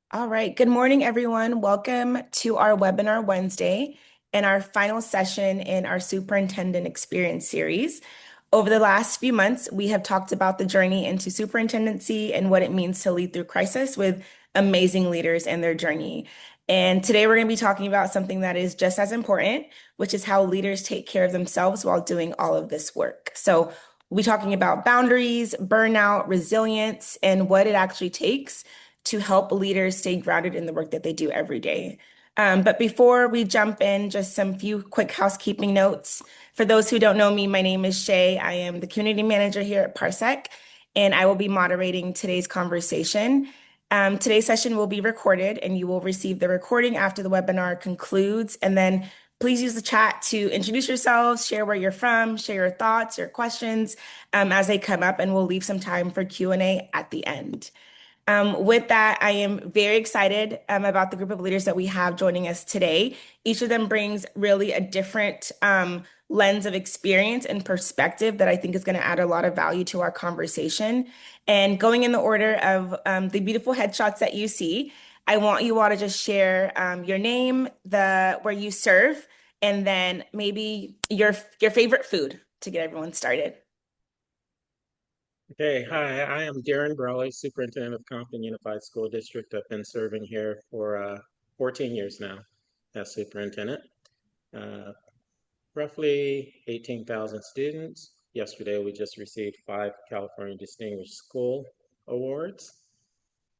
All right. Good morning, everyone. Welcome to our webinar Wednesday and our final session in our Superintendent Experience series. Over the last few months, we have talked about the journey into superintendency and what it means to lead through crisis with amazing leaders and their journey. And today we're going to be talking about something that is just as important, which is how leaders take care of themselves while doing all of this work. So we'll be talking about boundaries, burnout, resilience, and what it actually takes to help leaders stay grounded in the work that they do every day. But before we jump in, just some few quick housekeeping notes. For those who don't know me, my name is Shay. I am the community manager here at Parsec, and I will be moderating today's conversation. Today's session will be recorded, and you will receive the recording after the webinar concludes. And then please use the chat to introduce yourselves, share where you're from, share your thoughts, your questions as they come up, and we'll leave some time for Q&A at the end. With that, I am very excited about the group of leaders that we have joining us today. Each of them brings really a different lens of experience and perspective that I think is going to add a lot of value to our conversation. And going in the order of the beautiful headshots that you see, I want you all to just share your name, where you serve, and then maybe your favorite food to get everyone started. Okay, hi, I am Darren Brawley, Superintendent of Compton Unified School District. I've been serving here for 14 years now as superintendent. Uh, Roughly 18,000 students. Yesterday, we just received 5 California Distinguished School Awards.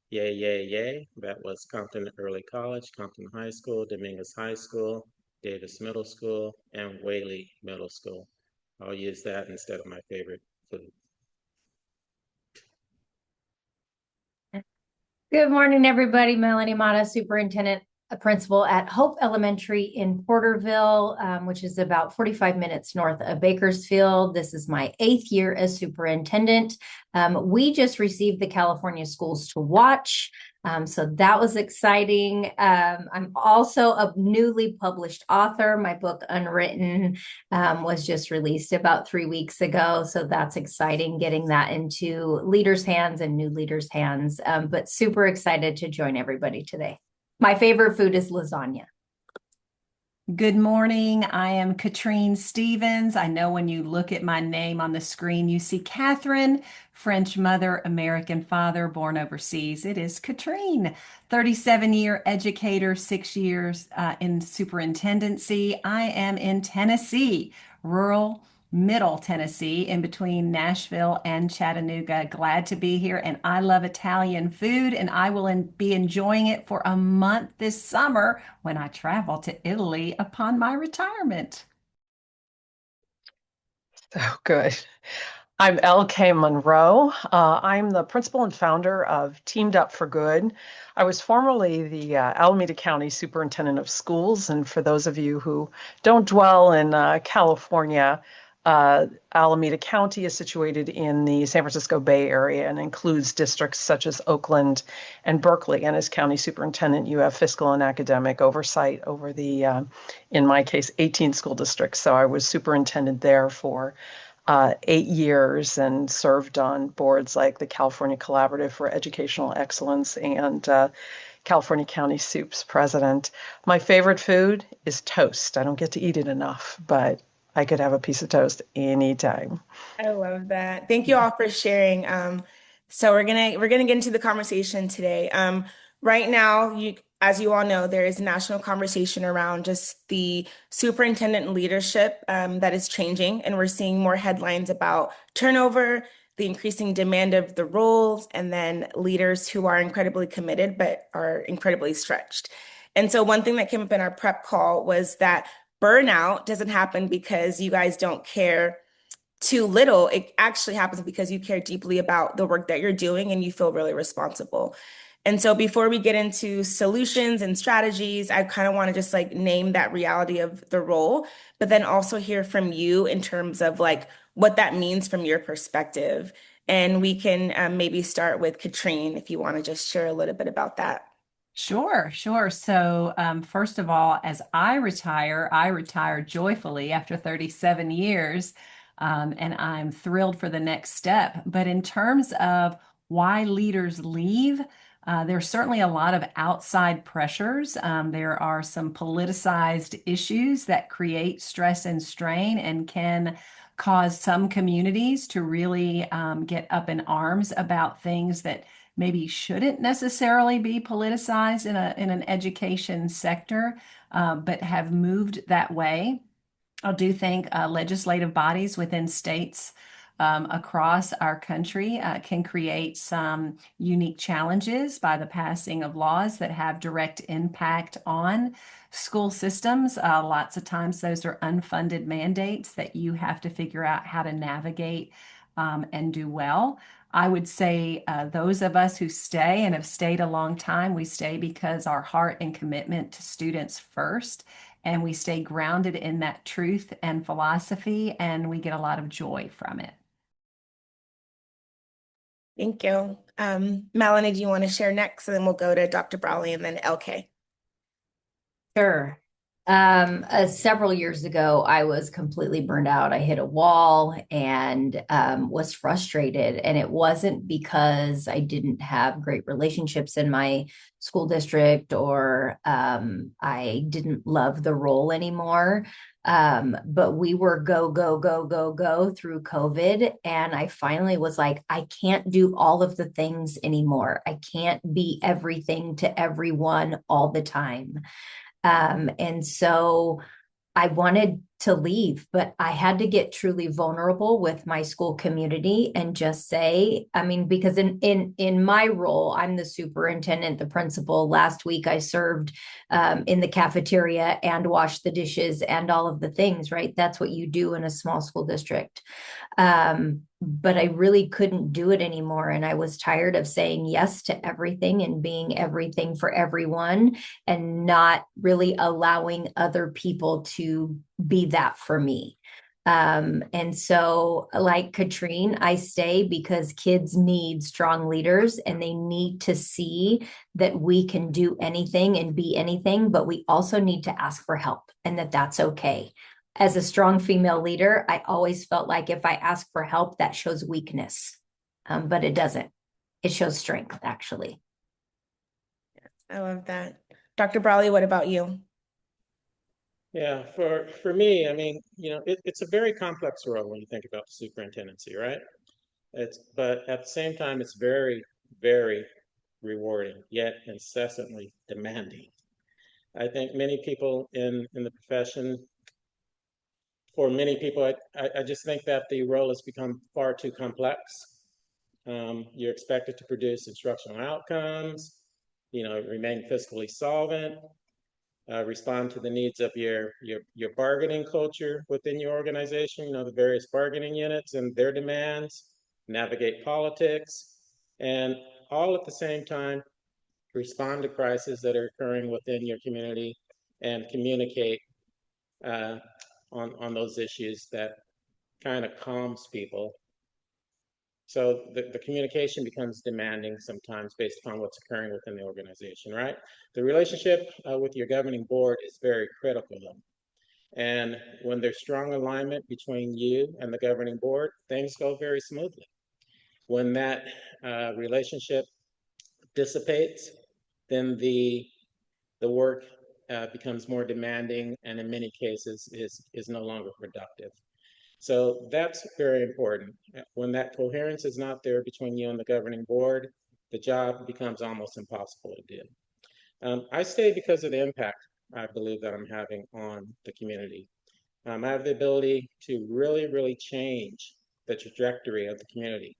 Yay, yay, yay. That was Compton Early College, Compton High School, Dominguez High School, Davis Middle School, and Whaley Middle School. I'll use that instead of my favorite food. Good morning, everybody. Melanie Mata, Superintendent, a principal at Hope Elementary in Porterville, which is about 45 minutes north of Bakersfield. This is my 8th year as superintendent. We just received the California Schools to Watch. So that was exciting. I'm also a newly published author. My book, Unwritten, was just released about 3 weeks ago. So that's exciting, getting that into leaders' hands and new leaders' hands. But super excited to join everybody today. My favorite food is lasagna. Good morning. I am Katrine Stevens. I know when you look at my name on the screen, you see Catherine, French mother, American father, born overseas. It is Katrine, 37-year educator, 6 years in superintendency. I am in Tennessee, rural Middle Tennessee, in between Nashville and Chattanooga. Glad to be here. And I love Italian food, and I will be enjoying it for a month this summer when I travel to Italy upon my retirement. Oh, good. I'm LK Monroe. I'm the principal and founder of Teamed Up for Good. I was formerly the Alameda County Superintendent of Schools. And for those of you who don't dwell in California, Alameda County is situated in the San Francisco Bay Area and includes districts such as Oakland and Berkeley. And as county superintendent, you have fiscal and academic oversight over the, in my case, 18 school districts. So I was superintendent there for 8 years and served on boards like the California Collaborative for Educational Excellence and California County Soup's president. My favorite food is toast. I don't get to eat it enough, but I could have a piece of toast anytime. I love that. Thank you all for sharing. So we're gonna get into the conversation today. Right now, as you all know, there is a national conversation around just the superintendent leadership that is changing, and we're seeing more headlines about turnover, the increasing demand of the roles, and then leaders who are incredibly committed but are incredibly stretched. And so one thing that came up in our prep call was that burnout doesn't happen because you guys don't care too little. It actually happens because you care deeply about the work that you're doing and you feel really responsible. And so before we get into solutions and strategies, I kind of want to just like name that reality of the role, but then also hear from you in terms of like what that means from your perspective. And we can maybe start with Katrine if you want to just share a little bit about that. Sure, sure. So, first of all, as I retire joyfully after 37 years, and I'm thrilled for the next step. But in terms of why leaders leave, There's certainly a lot of outside pressures. There are some politicized issues that create stress and strain and can cause some communities to really get up in arms about things that maybe shouldn't necessarily be politicized in an education sector, but have moved that way. I do think legislative bodies within states across our country can create some unique challenges by the passing of laws that have direct impact on school systems. Lots of times those are unfunded mandates that you have to figure out how to navigate and do well. I would say those of us who stay and have stayed a long time, we stay because our heart and commitment to students first, and we stay grounded in that truth and philosophy, and we get a lot of joy from it. Thank you. Melanie, do you want to share next? And then we'll go to Dr. Brawley and then LK. Sure. Several years ago, I was completely burned out. I hit a wall and was frustrated. And it wasn't because I didn't have great relationships in my school district or I didn't love the role anymore. But we were go through COVID. And I finally was like, I can't do all of the things anymore. I can't be everything to everyone all the time. And so I wanted to leave, but I had to get truly vulnerable with my school community and just say, I mean, because in my role, I'm the superintendent, the principal. Last week, I served in the cafeteria and washed the dishes and all of the things, right? That's what you do in a small school district. But I really couldn't do it anymore. And I was tired of saying yes to everything and being everything for everyone and not really allowing other people to be that for me. And so, like Katrine, I stay because kids need strong leaders and they need to see that we can do anything and be anything, but we also need to ask for help and that that's okay. As a strong female leader, I always felt like if I ask for help, that shows weakness, but it doesn't. It shows strength, actually. I love that. Dr. Brawley, what about you? Yeah, for me, I mean, it's a very complex role when you think about the superintendency, right? But at the same time, it's very, very rewarding, yet incessantly demanding. I think many people in the profession, for many people, I just think that the role has become far too complex. You're expected to produce instructional outcomes, remain fiscally solvent, respond to the needs of your bargaining culture within your organization, the various bargaining units and their demands, navigate politics, and all at the same time respond to crises that are occurring within your community and communicate on those issues that kind of calms people. So the communication becomes demanding sometimes based upon what's occurring within the organization, right? The relationship with your governing board is very critical, though. And when there's strong alignment between you and the governing board, things go very smoothly. When that relationship dissipates, then the work becomes more demanding and in many cases is no longer productive. So that's very important. When that coherence is not there between you and the governing board, the job becomes almost impossible to do. I stay because of the impact I believe that I'm having on the community. I have the ability to really, really change the trajectory of the community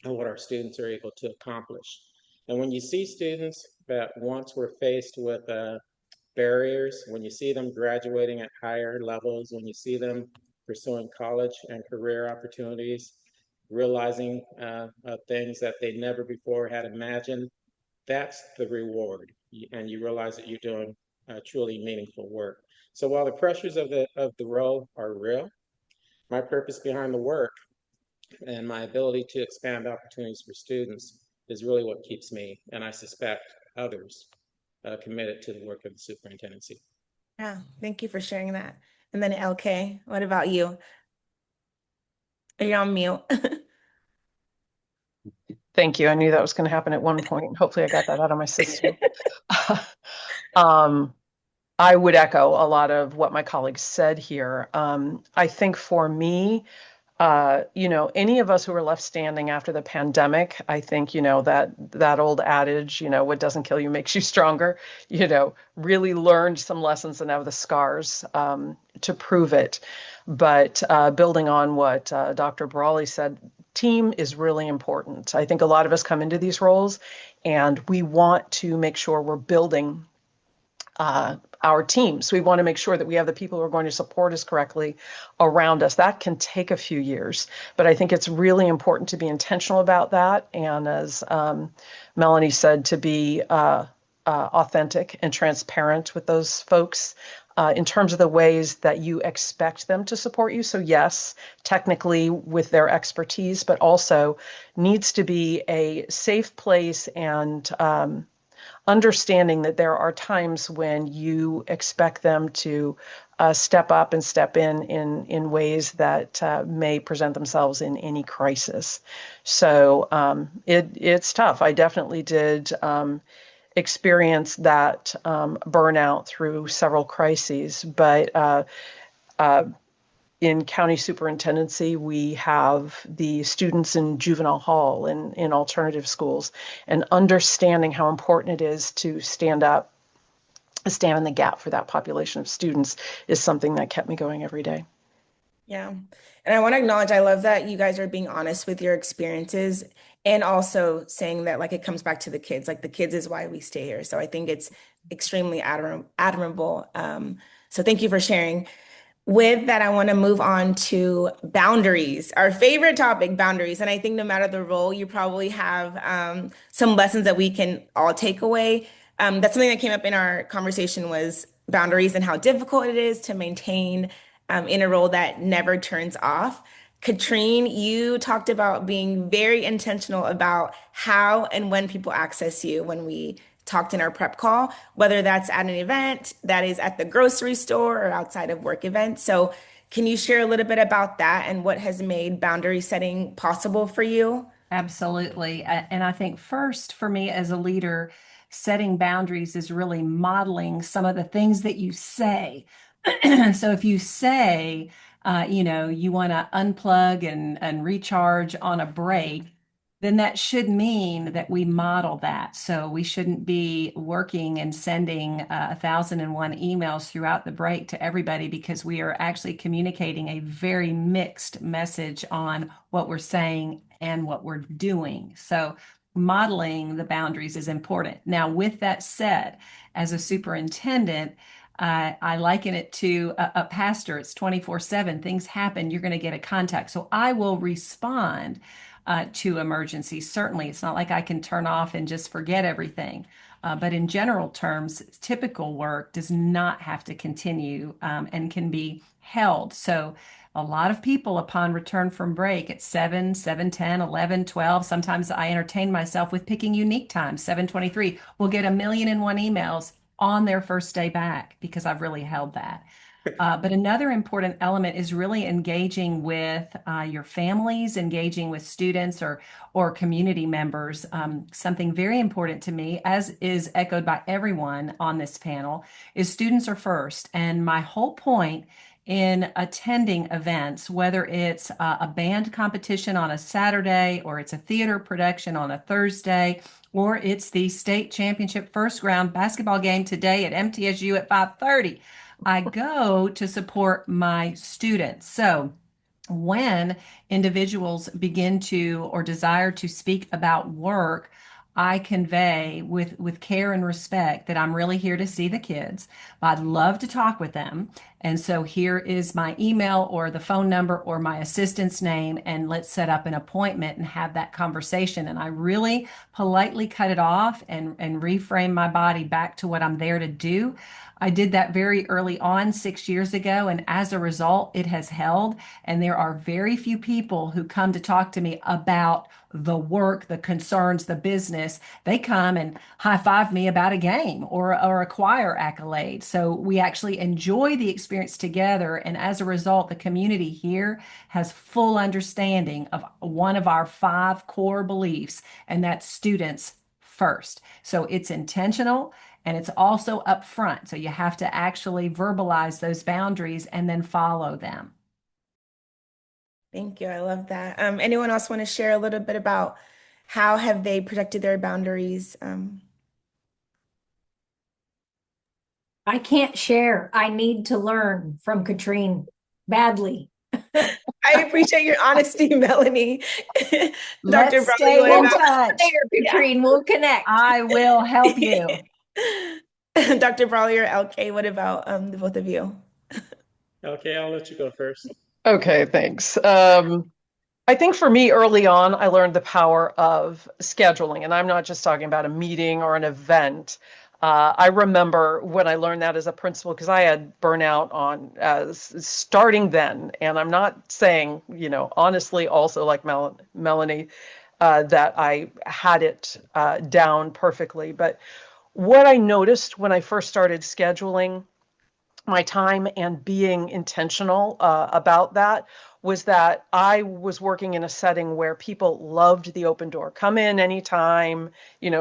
and what our students are able to accomplish. And when you see students that once were faced with barriers, when you see them graduating at higher levels, when you see them pursuing college and career opportunities, realizing things that they never before had imagined, that's the reward. And you realize that you're doing truly meaningful work. So while the pressures of the role are real, my purpose behind the work and my ability to expand opportunities for students is really what keeps me, and I suspect others, committed to the work of the superintendency. Yeah, thank you for sharing that. And then LK, what about you? Are you on mute? Thank you. I knew that was going to happen at one point. Hopefully I got that out of my system. Um, I would echo a lot of what my colleagues said here. I think for me, any of us who were left standing after the pandemic, I think, that old adage, what doesn't kill you makes you stronger, really learned some lessons and have the scars to prove it. But building on what Dr. Brawley said, team is really important. I think a lot of us come into these roles and we want to make sure we're building our teams. We want to make sure that we have the people who are going to support us correctly around us. That can take a few years, but I think it's really important to be intentional about that. And as Melanie said, to be authentic and transparent with those folks in terms of the ways that you expect them to support you. So yes, technically with their expertise, but also needs to be a safe place and understanding that there are times when you expect them to step up and step in ways that may present themselves in any crisis. So it's tough. I definitely did experience that burnout through several crises, but in county superintendency, we have the students in juvenile hall and in alternative schools, and understanding how important it is to stand in the gap for that population of students is something that kept me going every day. Yeah. And I want to acknowledge, I love that you guys are being honest with your experiences and also saying that like it comes back to the kids, like the kids is why we stay here. So I think it's extremely admirable. So thank you for sharing. With that, I want to move on to boundaries, our favorite topic, boundaries. And I think no matter the role, you probably have some lessons that we can all take away. That's something that came up in our conversation was boundaries and how difficult it is to maintain in a role that never turns off. Katrine, you talked about being very intentional about how and when people access you when we talked in our prep call, whether that's at an event, that is at the grocery store or outside of work events. So can you share a little bit about that and what has made boundary setting possible for you? Absolutely. And I think first for me as a leader, setting boundaries is really modeling some of the things that you say. So if you say, you want to unplug and recharge on a break, then that should mean that we model that. So we shouldn't be working and sending 1,001 emails throughout the break to everybody because we are actually communicating a very mixed message on what we're saying and what we're doing. So modeling the boundaries is important. Now, with that said, as a superintendent, I liken it to a pastor. It's 24/7. Things happen. You're going to get a contact. So I will respond to emergencies. Certainly, it's not like I can turn off and just forget everything. But in general terms, typical work does not have to continue and can be held. So a lot of people upon return from break at 7, 7:10, 11, 12, sometimes I entertain myself with picking unique times, 7:23, will get 1,000,001 emails on their first day back because I've really held that. But another important element is really engaging with your families, engaging with students or community members. Something very important to me, as is echoed by everyone on this panel, is students are first. And my whole point in attending events, whether it's a band competition on a Saturday or it's a theater production on a Thursday, or it's the state championship first round basketball game today at MTSU at 5:30. I go to support my students. So when individuals begin to or desire to speak about work, I convey with care and respect that I'm really here to see the kids. I'd love to talk with them. And so here is my email or the phone number or my assistant's name, and let's set up an appointment and have that conversation. And I really politely cut it off and reframe my body back to what I'm there to do. I did that very early on 6 years ago, and as a result, it has held. And there are very few people who come to talk to me about the work, the concerns, the business. They come and high five me about a game or a choir accolade. So we actually enjoy the experience together. And as a result, the community here has full understanding of one of our 5 core beliefs, and that's students first. So it's intentional and it's also upfront. So you have to actually verbalize those boundaries and then follow them. Thank you. I love that. Anyone else want to share a little bit about how have they protected their boundaries? I can't share. I need to learn from Katrine badly. I appreciate your honesty, Melanie. Dr. Let's Brawley, stay what in about touch. There, Katrine, we'll connect. I will help you. Dr. Brawley or LK, what about the both of you? Okay, I'll let you go first. Okay, thanks. I think for me early on, I learned the power of scheduling, and I'm not just talking about a meeting or an event. I remember when I learned that as a principal, because I had burnout on starting then, and I'm not saying, honestly, also like Melanie, that I had it down perfectly. But what I noticed when I first started scheduling my time and being intentional about that was that I was working in a setting where people loved the open door. Come in anytime,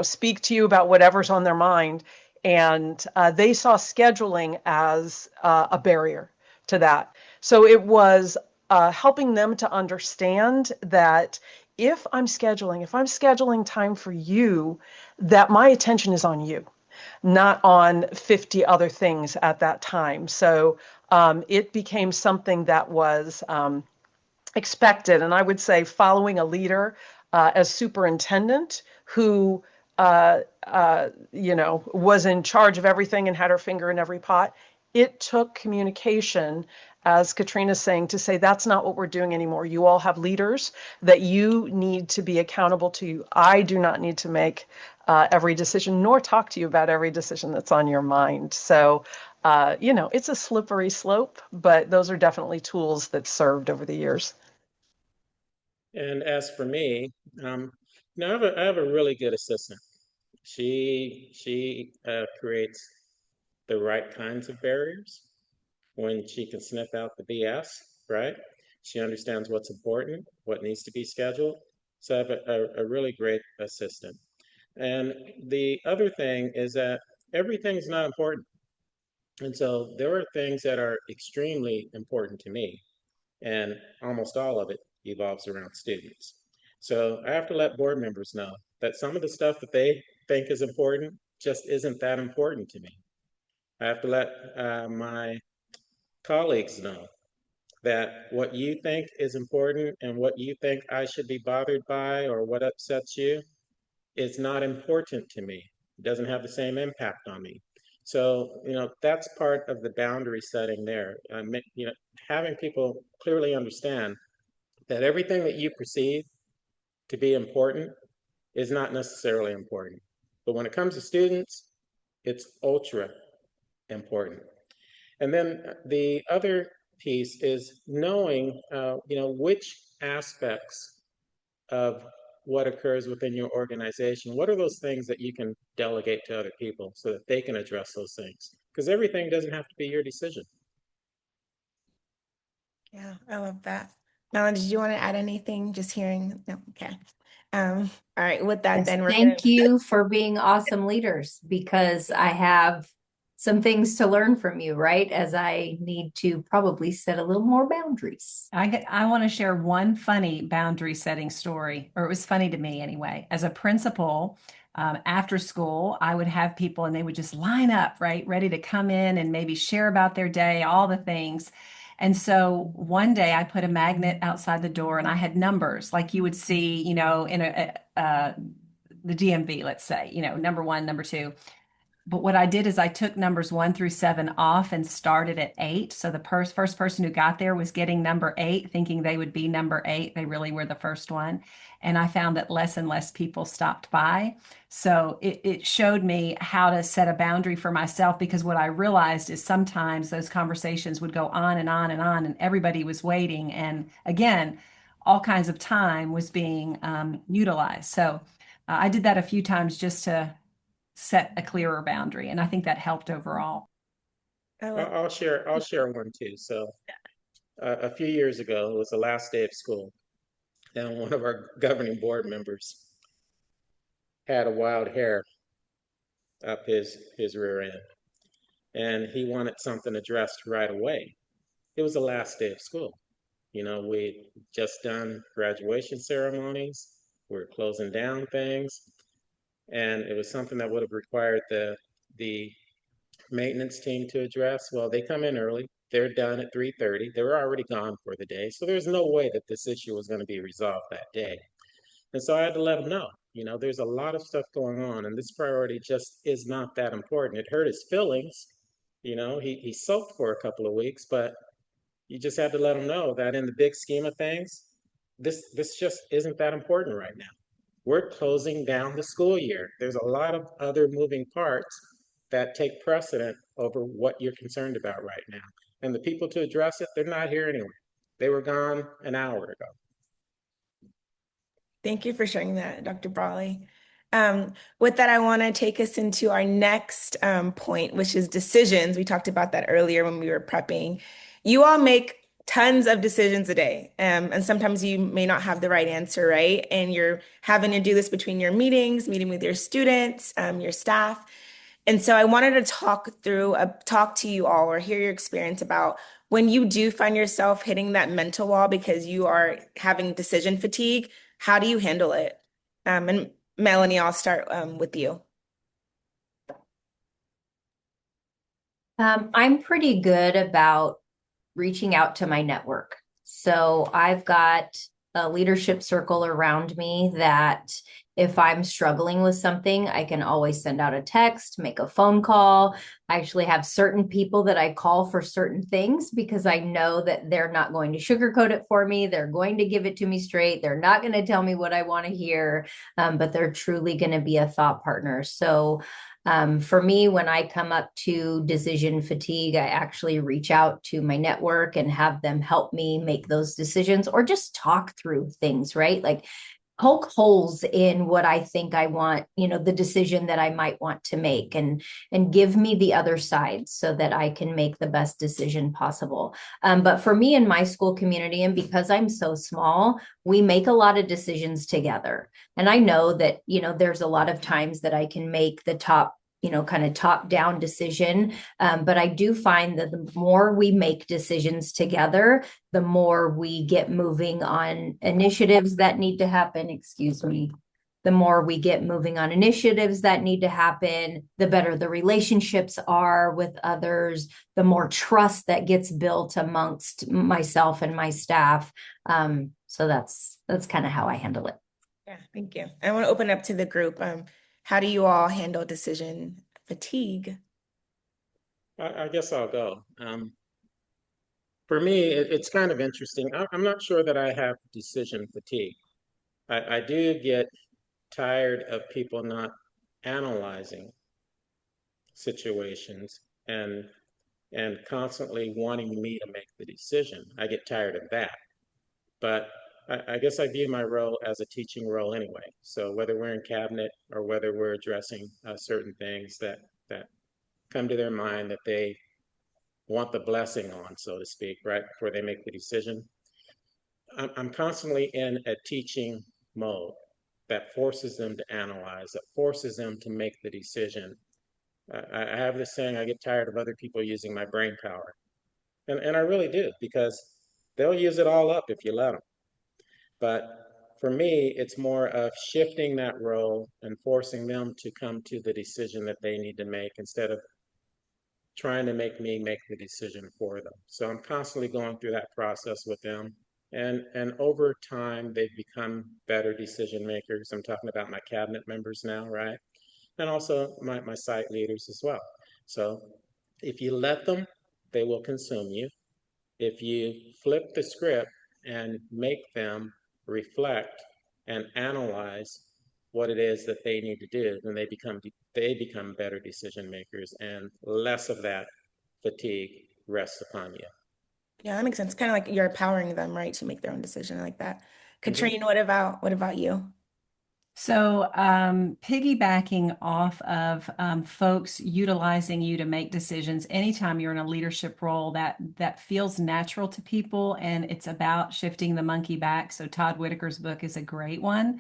speak to you about whatever's on their mind. And they saw scheduling as a barrier to that. So it was helping them to understand that if I'm scheduling time for you, that my attention is on you, not on 50 other things at that time. So it became something that was expected. And I would say following a leader as superintendent who, was in charge of everything and had her finger in every pot, it took communication, as Katrina's saying, to say that's not what we're doing anymore. You all have leaders that you need to be accountable to. I do not need to make every decision, nor talk to you about every decision that's on your mind. So, it's a slippery slope, but those are definitely tools that served over the years. And as for me, I have a really good assistant. She creates the right kinds of barriers when she can sniff out the BS, right? She understands what's important, what needs to be scheduled. So I have a really great assistant. And the other thing is that everything's not important. And so there are things that are extremely important to me, and almost all of it evolves around students. So I have to let board members know that some of the stuff that they think is important just isn't that important to me. I have to let my colleagues know that what you think is important and what you think I should be bothered by or what upsets you is not important to me. It doesn't have the same impact on me. So, that's part of the boundary setting there. Having people clearly understand that everything that you perceive to be important is not necessarily important. But when it comes to students, it's ultra important. And then the other piece is knowing, which aspects of what occurs within your organization. What are those things that you can delegate to other people so that they can address those things? Because everything doesn't have to be your decision. Yeah, I love that. Melanie, did you want to add anything? Just hearing? No, okay. All right, with that, Yes, then we're thank you for being awesome leaders, because I have some things to learn from you, right? As I need to probably set a little more boundaries. I want to share one funny boundary setting story, or it was funny to me anyway. As a principal, after school, I would have people and they would just line up, right, ready to come in and maybe share about their day, all the things. And so one day I put a magnet outside the door and I had numbers like you would see, in the DMV, let's say, number 1, number 2. But what I did is I took numbers 1 through 7 off and started at 8. So the first person who got there was getting number 8, thinking they would be number 8. They really were the first one. And I found that less and less people stopped by. So it showed me how to set a boundary for myself, because what I realized is sometimes those conversations would go on and on and on, and everybody was waiting. And again, all kinds of time was being utilized. So I did that a few times just to set a clearer boundary, and I think that helped overall. I'll share one too. So a few years ago, it was the last day of school, and one of our governing board members had a wild hair up his rear end, and he wanted something addressed right away. It was the last day of school. You know, we just done graduation ceremonies. We're closing down things, and it was something that would have required the maintenance team to address. Well, they come in early. They're done at 3:30. They were already gone for the day, so there's no way that this issue was going to be resolved that day. And so I had to let them know, you know, there's a lot of stuff going on, and this priority just is not that important. It hurt his feelings. You know, he sulked for a couple of weeks, but you just had to let him know that in the big scheme of things, this just isn't that important right now. We're closing down the school year. There's a lot of other moving parts that take precedent over what you're concerned about right now. And the people to address it, they're not here anyway. They were gone an hour ago. Thank you for sharing that, Dr. Brawley. With that, I want to take us into our next point, which is decisions. We talked about that earlier when we were prepping. You all make tons of decisions a day, and sometimes you may not have the right answer, right? And you're having to do this between your meetings, meeting with your students, your staff. And so I wanted to talk to you all or hear your experience about when you do find yourself hitting that mental wall because you are having decision fatigue, how do you handle it? And Melanie, I'll start with you. I'm pretty good about reaching out to my network. So I've got a leadership circle around me that if I'm struggling with something, I can always send out a text, make a phone call. I actually have certain people that I call for certain things because I know that they're not going to sugarcoat it for me. They're going to give it to me straight. They're not going to tell me what I want to hear, but they're truly going to be a thought partner. So for me, when I come up to decision fatigue, I actually reach out to my network and have them help me make those decisions or just talk through things, right? Like poke holes in what I think I want, the decision that I might want to make and give me the other side so that I can make the best decision possible. But for me in my school community, and because I'm so small, we make a lot of decisions together. And I know that, there's a lot of times that I can make the kind of top down decision. But I do find that the more we make decisions together, the more we get moving on initiatives that need to happen. The more we get moving on initiatives that need to happen, the better the relationships are with others, the more trust that gets built amongst myself and my staff. So that's kind of how I handle it. Yeah, thank you. I want to open up to the group. How do you all handle decision fatigue? I guess I'll go. For me, it's kind of interesting. I'm not sure that I have decision fatigue. I do get tired of people not analyzing situations and constantly wanting me to make the decision. I get tired of that. But I guess I view my role as a teaching role anyway. So whether we're in cabinet or whether we're addressing certain things that come to their mind that they want the blessing on, so to speak, right before they make the decision, I'm constantly in a teaching mode that forces them to analyze, that forces them to make the decision. I have this saying, I get tired of other people using my brain power. And I really do, because they'll use it all up if you let them. But for me, it's more of shifting that role and forcing them to come to the decision that they need to make instead of trying to make me make the decision for them. So I'm constantly going through that process with them. And over time, they've become better decision makers. I'm talking about my cabinet members now, right? And also my site leaders as well. So if you let them, they will consume you. If you flip the script and make them reflect and analyze what it is that they need to do, then they become better decision makers, and less of that fatigue rests upon you. Yeah, that makes sense. Kind of like you're empowering them, right, to make their own decision. I like that. Mhm. Katrine, what about you? So, piggybacking off of folks utilizing you to make decisions anytime you're in a leadership role, that feels natural to people, and it's about shifting the monkey back. So, Todd Whitaker's book is a great one,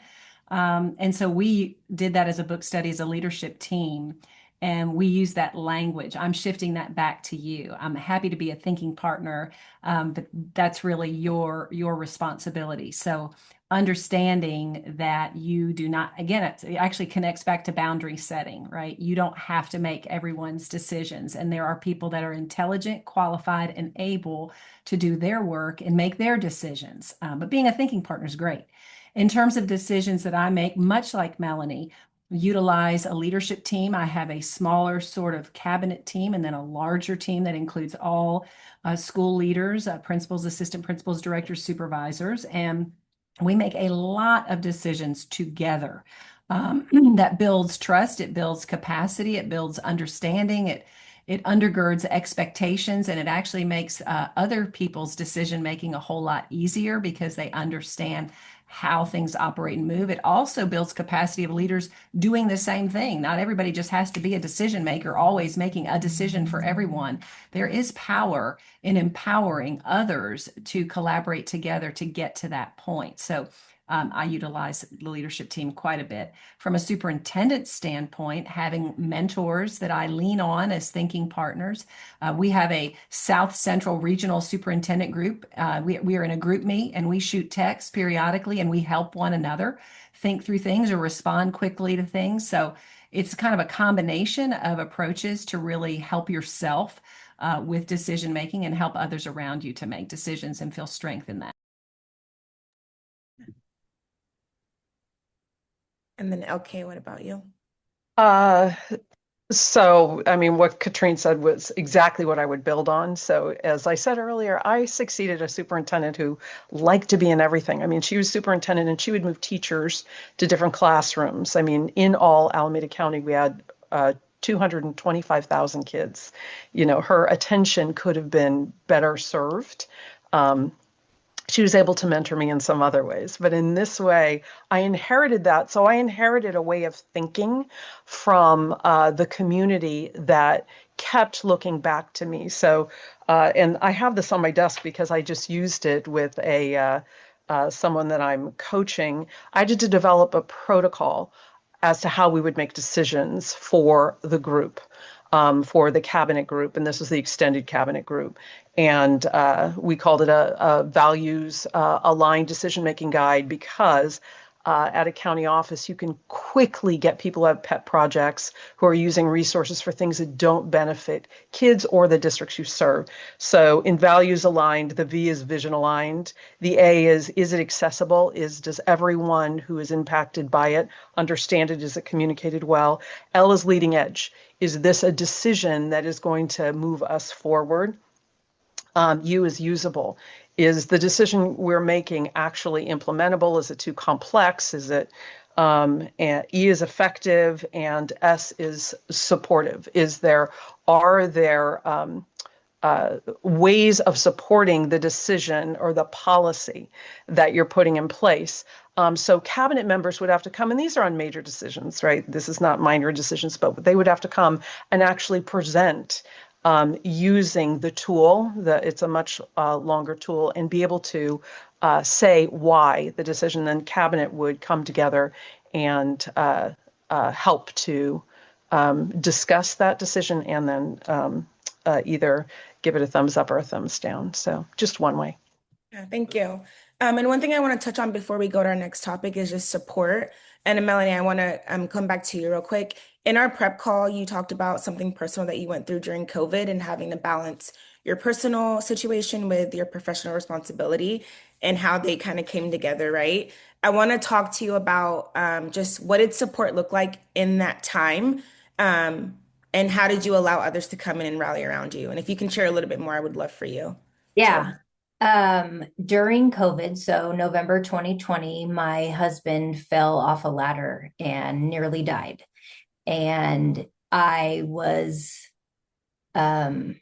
and so we did that as a book study as a leadership team, and we use that language. I'm shifting that back to you. I'm happy to be a thinking partner, but that's really your responsibility. So understanding that you do not, again, it actually connects back to boundary setting, right? You don't have to make everyone's decisions. And there are people that are intelligent, qualified, and able to do their work and make their decisions. But being a thinking partner is great. In terms of decisions that I make, much like Melanie, utilize a leadership team. I have a smaller sort of cabinet team and then a larger team that includes all school leaders, principals, assistant principals, directors, supervisors, and we make a lot of decisions together. That builds trust, it builds capacity, it builds understanding, it undergirds expectations, and it actually makes other people's decision making a whole lot easier because they understand how things operate and move. It also builds capacity of leaders doing the same thing. Not everybody just has to be a decision maker, always making a decision for everyone. There is power in empowering others to collaborate together to get to that point. So I utilize the leadership team quite a bit. From a superintendent standpoint, having mentors that I lean on as thinking partners. We have a South Central Regional Superintendent group. We are in a group meet and we shoot texts periodically and we help one another think through things or respond quickly to things. So it's kind of a combination of approaches to really help yourself with decision making and help others around you to make decisions and feel strength in that. And then LK, what about you? Uh, So, I mean, what Katrine said was exactly what I would build on. So, as I said earlier, I succeeded a superintendent who liked to be in everything. I mean, she was superintendent and she would move teachers to different classrooms. I mean, in all Alameda County, we had 225,000 kids. You know, her attention could have been better served. Um, she was able to mentor me in some other ways. But in this way, I inherited that. So I inherited a way of thinking from the community that kept looking back to me. So, and I have this on my desk because I just used it with someone that I'm coaching. I had to develop a protocol as to how we would make decisions for the group, for the cabinet group, and this is the extended cabinet group. And we called it a values aligned decision making guide because at a county office, you can quickly get people who have pet projects who are using resources for things that don't benefit kids or the districts you serve. So in values aligned, the V is vision aligned. The A is it accessible? Does everyone who is impacted by it understand it? Is it communicated well? L is leading edge. Is this a decision that is going to move us forward? U is usable. Is the decision we're making actually implementable? Is it too complex? Is it and E is effective and S is supportive? Are there ways of supporting the decision or the policy that you're putting in place? So cabinet members would have to come, and these are on major decisions, right? This is not minor decisions, but they would have to come and actually present using the tool. It's a much longer tool, and be able to say why the decision. Then cabinet would come together and help to discuss that decision, and then either give it a thumbs up or a thumbs down. So just one way. Yeah, thank you. And one thing I want to touch on before we go to our next topic is just support. And Melanie, I want to come back to you real quick. In our prep call, you talked about something personal that you went through during COVID and having to balance your personal situation with your professional responsibility and how they kind of came together, right? I want to talk to you about just what did support look like in that time, and how did you allow others to come in and rally around you? And if you can share a little bit more, I would love for you Yeah. to. During COVID, so November 2020, my husband fell off a ladder and nearly died. And I was, um,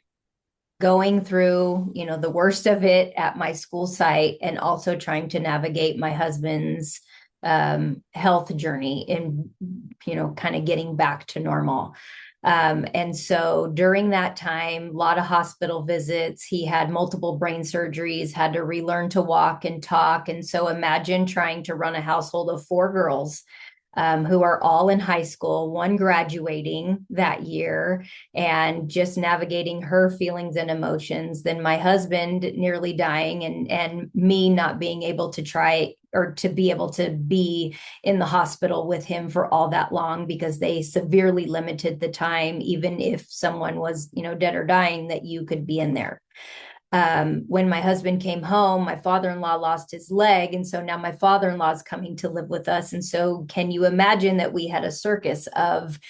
going through, the worst of it at my school site, and also trying to navigate my husband's health journey and, kind of getting back to normal. And so during that time, a lot of hospital visits. He had multiple brain surgeries, had to relearn to walk and talk. And so imagine trying to run a household of 4 girls, who are all in high school, one graduating that year, and just navigating her feelings and emotions. Then my husband nearly dying, and me not being able to try or to be able to be in the hospital with him for all that long, because they severely limited the time, even if someone was, dead or dying, that you could be in there. When my husband came home, my father-in-law lost his leg. And so now my father-in-law is coming to live with us. And so can you imagine that we had a circus of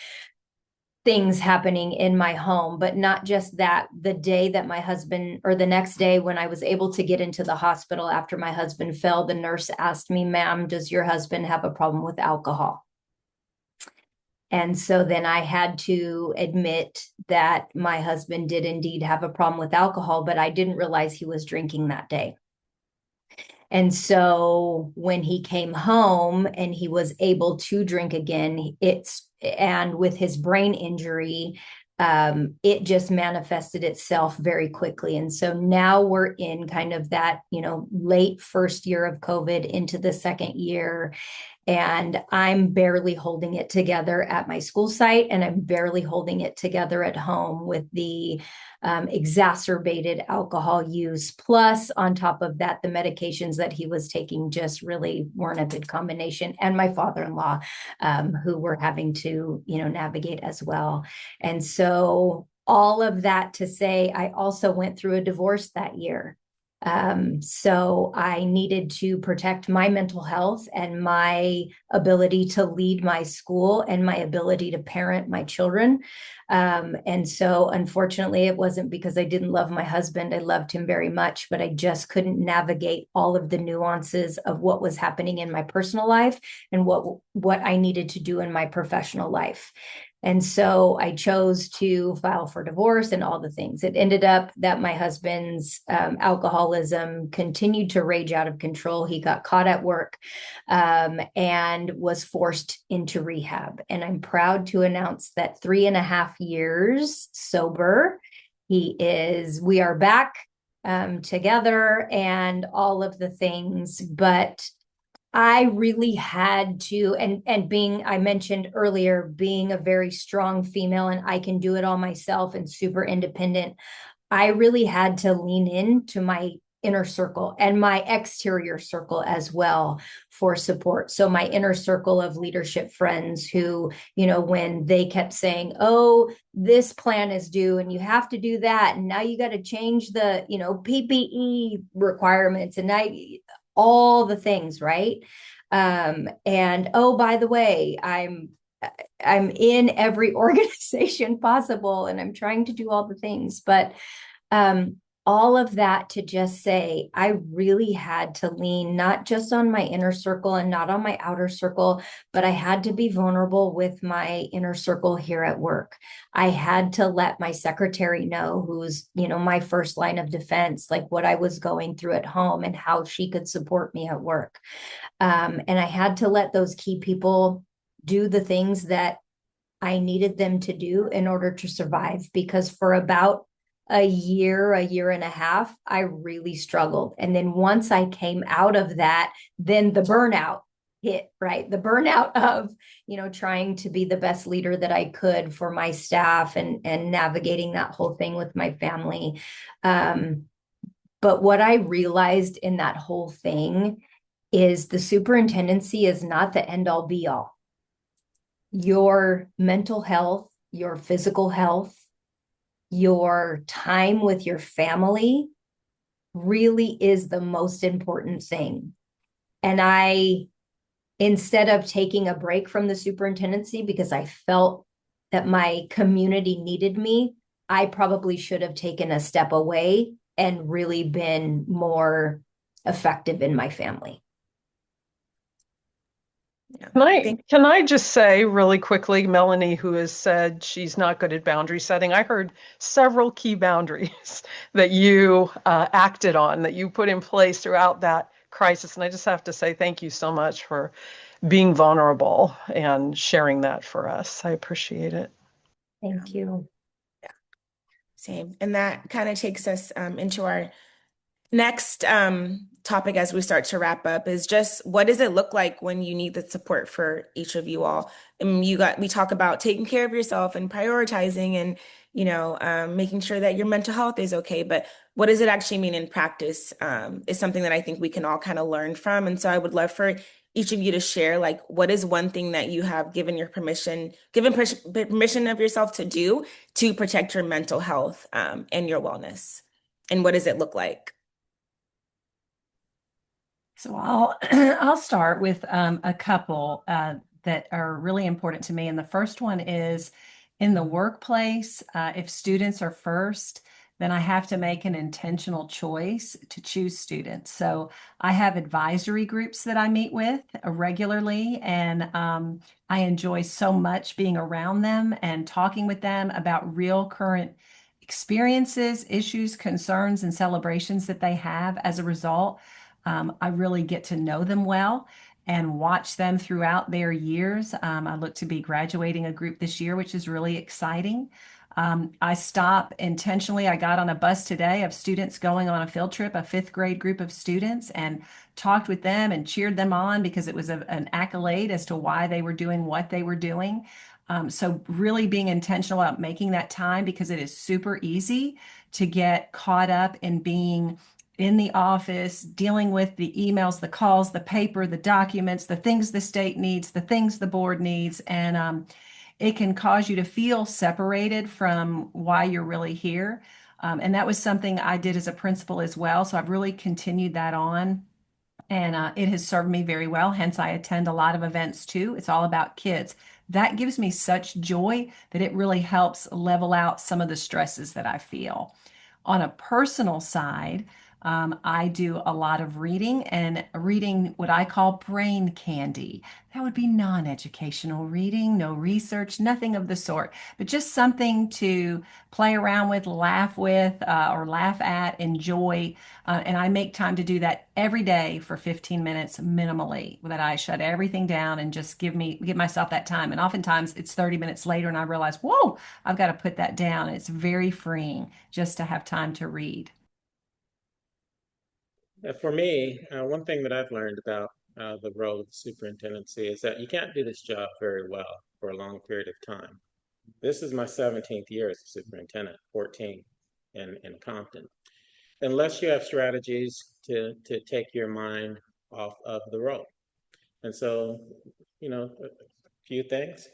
things happening in my home? But not just that, the day that my husband, or the next day when I was able to get into the hospital after my husband fell, the nurse asked me, "Ma'am, does your husband have a problem with alcohol?" And so then I had to admit that my husband did indeed have a problem with alcohol, but I didn't realize he was drinking that day. And so when he came home and he was able to drink again, and with his brain injury, it just manifested itself very quickly. And so now we're in kind of that, late first year of COVID into the second year. And I'm barely holding it together at my school site, and I'm barely holding it together at home with the exacerbated alcohol use. Plus, on top of that, the medications that he was taking just really weren't a good combination. And my father-in-law, who we're having to, navigate as well. And so all of that to say, I also went through a divorce that year. So I needed to protect my mental health and my ability to lead my school and my ability to parent my children. And so unfortunately, it wasn't because I didn't love my husband. I loved him very much, but I just couldn't navigate all of the nuances of what was happening in my personal life and what I needed to do in my professional life. And so I chose to file for divorce and all the things. It ended up that my husband's alcoholism continued to rage out of control. He got caught at work, and was forced into rehab. And I'm proud to announce that 3.5 years sober, we are back together and all of the things. But I really had to, and being, I mentioned earlier, being a very strong female and I can do it all myself and super independent, I really had to lean into my inner circle and my exterior circle as well for support. So my inner circle of leadership friends who, when they kept saying, "Oh, this plan is due and you have to do that, and now you got to change the, PPE requirements, and now all the things, right? And oh, by the way, I'm in every organization possible, and I'm trying to do all the things, but all of that to just say, I really had to lean not just on my inner circle and not on my outer circle, but I had to be vulnerable with my inner circle here at work. I had to let my secretary know, who's, my first line of defense, like what I was going through at home and how she could support me at work. And I had to let those key people do the things that I needed them to do in order to survive, because for about a year and a half, I really struggled. And then once I came out of that, then the burnout hit, right? The burnout of, trying to be the best leader that I could for my staff and navigating that whole thing with my family. But what I realized in that whole thing is the superintendency is not the end all be all. Your mental health, your physical health, your time with your family really is the most important thing. And instead of taking a break from the superintendency because I felt that my community needed me, I probably should have taken a step away and really been more effective in my family. Can I just say really quickly, Melanie, who has said she's not good at boundary setting, I heard several key boundaries that you acted on, that you put in place throughout that crisis. And I just have to say thank you so much for being vulnerable and sharing that for us. I appreciate it. Thank you. Yeah, same. And that kind of takes us into our next topic as we start to wrap up is just what does it look like when you need the support for each of you all? We talk about taking care of yourself and prioritizing and making sure that your mental health is okay. But what does it actually mean in practice is something that I think we can all kind of learn from. And so I would love for each of you to share, like, what is one thing that you have given permission of yourself to do to protect your mental health and your wellness? And what does it look like? So I'll start with a couple that are really important to me. And the first one is in the workplace. If students are first, then I have to make an intentional choice to choose students. So I have advisory groups that I meet with regularly, and I enjoy so much being around them and talking with them about real current experiences, issues, concerns, and celebrations that they have as a result. I really get to know them well and watch them throughout their years. I look to be graduating a group this year, which is really exciting. I stop intentionally. I got on a bus today of students going on a field trip, a fifth grade group of students, and talked with them and cheered them on because it was an accolade as to why they were doing what they were doing. So really being intentional about making that time, because it is super easy to get caught up in being in the office, dealing with the emails, the calls, the paper, the documents, the things the state needs, the things the board needs. And it can cause you to feel separated from why you're really here. And that was something I did as a principal as well. So I've really continued that on. And it has served me very well. Hence, I attend a lot of events too. It's all about kids. That gives me such joy that it really helps level out some of the stresses that I feel. On a personal side, I do a lot of reading and reading what I call brain candy. That would be non-educational reading, no research, nothing of the sort, but just something to play around with, or laugh at, enjoy. And I make time to do that every day for 15 minutes minimally, that I shut everything down and just give myself that time. And oftentimes it's 30 minutes later and I realize, whoa, I've got to put that down. It's very freeing just to have time to read. For me, one thing that I've learned about the role of the superintendency is that you can't do this job very well for a long period of time. This is my 17th year as a superintendent, 14 in Compton. Unless you have strategies to take your mind off of the role. And so, a few things,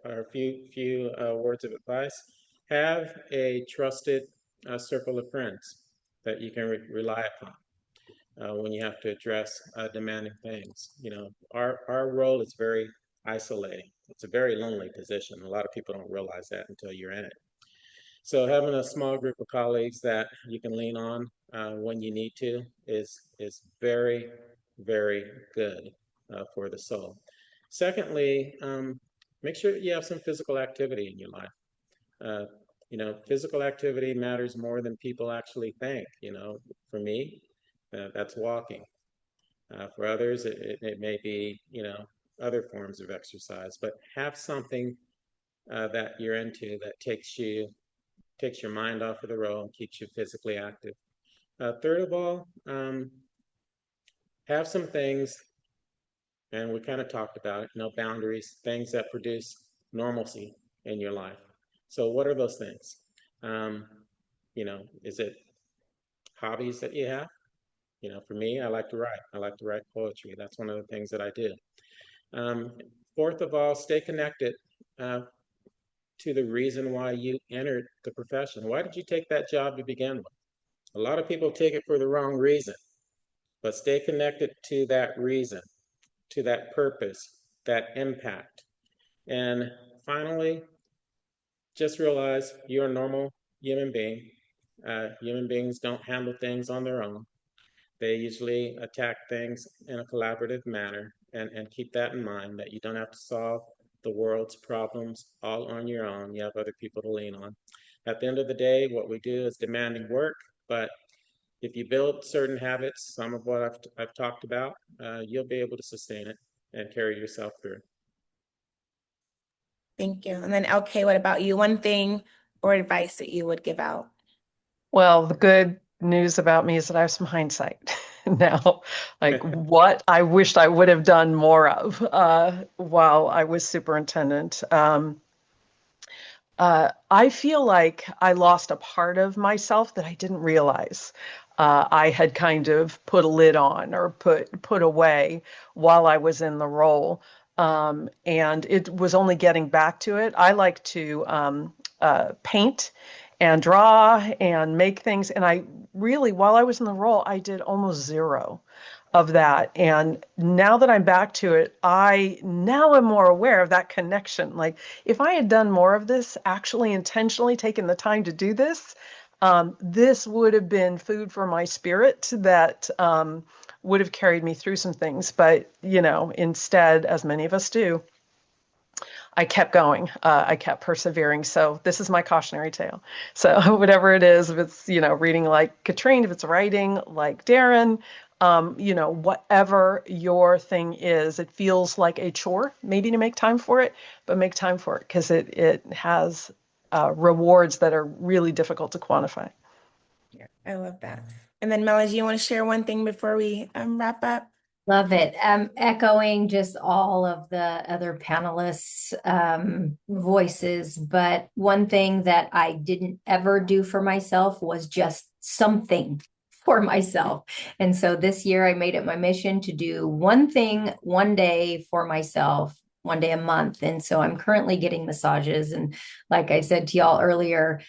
or a few words of advice. Have a trusted circle of friends that you can rely upon when you have to address demanding things. Our role is very isolating. It's a very lonely position. A lot of people don't realize that until you're in it. So having a small group of colleagues that you can lean on when you need to is very, very good for the soul. Secondly, make sure that you have some physical activity in your life. Physical activity matters more than people actually think. For me, that's walking. For others, it may be, other forms of exercise, but have something that you're into that takes your mind off of the road and keeps you physically active. Third of all, have some things, and we kind of talked about it, boundaries, things that produce normalcy in your life. So what are those things? Is it hobbies that you have? For me, I like to write. I like to write poetry. That's one of the things that I do. Fourth of all, stay connected to the reason why you entered the profession. Why did you take that job to begin with? A lot of people take it for the wrong reason, but stay connected to that reason, to that purpose, that impact. And finally, just realize you're a normal human being. Human beings don't handle things on their own. They usually attack things in a collaborative manner. and keep that in mind, that you don't have to solve the world's problems all on your own. You have other people to lean on. At the end of the day, what we do is demanding work, but if you build certain habits, some of what I've talked about, you'll be able to sustain it and carry yourself through. Thank you. And then LK, what about you? One thing or advice that you would give out? Well, the good news about me is that I have some hindsight now, like what I wished I would have done more of while I was superintendent. I feel like I lost a part of myself that I didn't realize. I had kind of put a lid on or put away while I was in the role. And it was only getting back to it. I like to paint and draw and make things. And I really, while I was in the role, I did almost zero of that. And now that I'm back to it, I now am more aware of that connection. Like if I had done more of this, actually intentionally taken the time to do this, this would have been food for my spirit that would have carried me through some things. But, you know, instead, as many of us do, I kept going. I kept persevering. So this is my cautionary tale. So whatever it is, if it's, you know, reading like Katrine, if it's writing like Darren, you know, whatever your thing is, it feels like a chore maybe to make time for it, but make time for it because it has rewards that are really difficult to quantify. Yeah, I love that. And then Melody, you want to share one thing before we wrap up? Love it. Echoing just all of the other panelists' voices. But one thing that I didn't ever do for myself was just something for myself. And so this year I made it my mission to do one thing one day for myself, one day a month. And so I'm currently getting massages. And like I said to y'all earlier,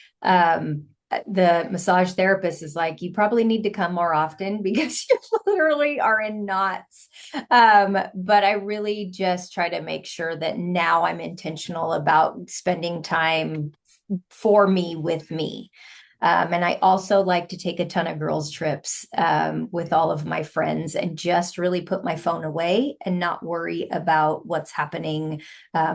the massage therapist is like, you probably need to come more often because you literally are in knots. But I really just try to make sure that now I'm intentional about spending time for me with me. And I also like to take a ton of girls' trips with all of my friends and just really put my phone away and not worry about what's happening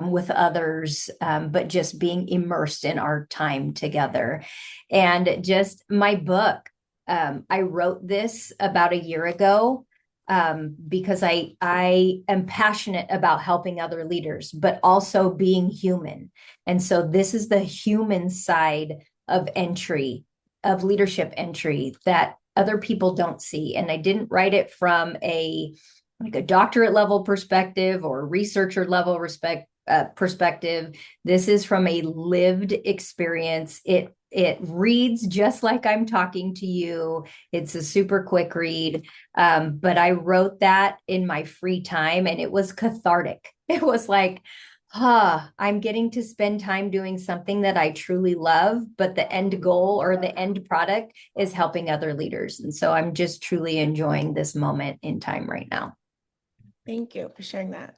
with others, but just being immersed in our time together. And just my book, I wrote this about a year ago because I am passionate about helping other leaders, but also being human. And so this is the human side of leadership entry that other people don't see. And I didn't write it from a doctorate level perspective or researcher level perspective. This is from a lived experience. It reads just like I'm talking to you. It's a super quick read. But I wrote that in my free time and it was cathartic. It was like, I'm getting to spend time doing something that I truly love, but the end goal or the end product is helping other leaders. And so I'm just truly enjoying this moment in time right now. Thank you for sharing that.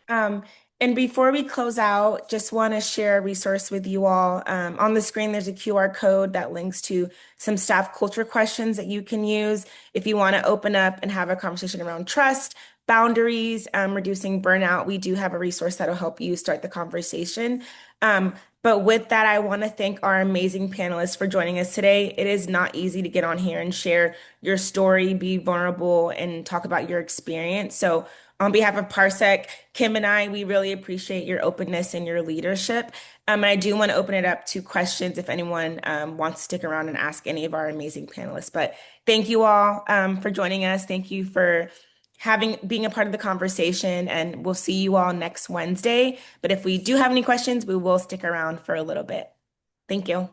And before we close out, just want to share a resource with you all. On the screen, there's a QR code that links to some staff culture questions that you can use if you want to open up and have a conversation around trust, boundaries, reducing burnout. We do have a resource that'll help you start the conversation. But with that, I want to thank our amazing panelists for joining us today. It is not easy to get on here and share your story, be vulnerable, and talk about your experience. So on behalf of Parsec, Kim and I, we really appreciate your openness and your leadership. And I do want to open it up to questions if anyone wants to stick around and ask any of our amazing panelists. But thank you all for joining us. Thank you for being a part of the conversation, and we'll see you all next Wednesday. But if we do have any questions, we will stick around for a little bit. Thank you.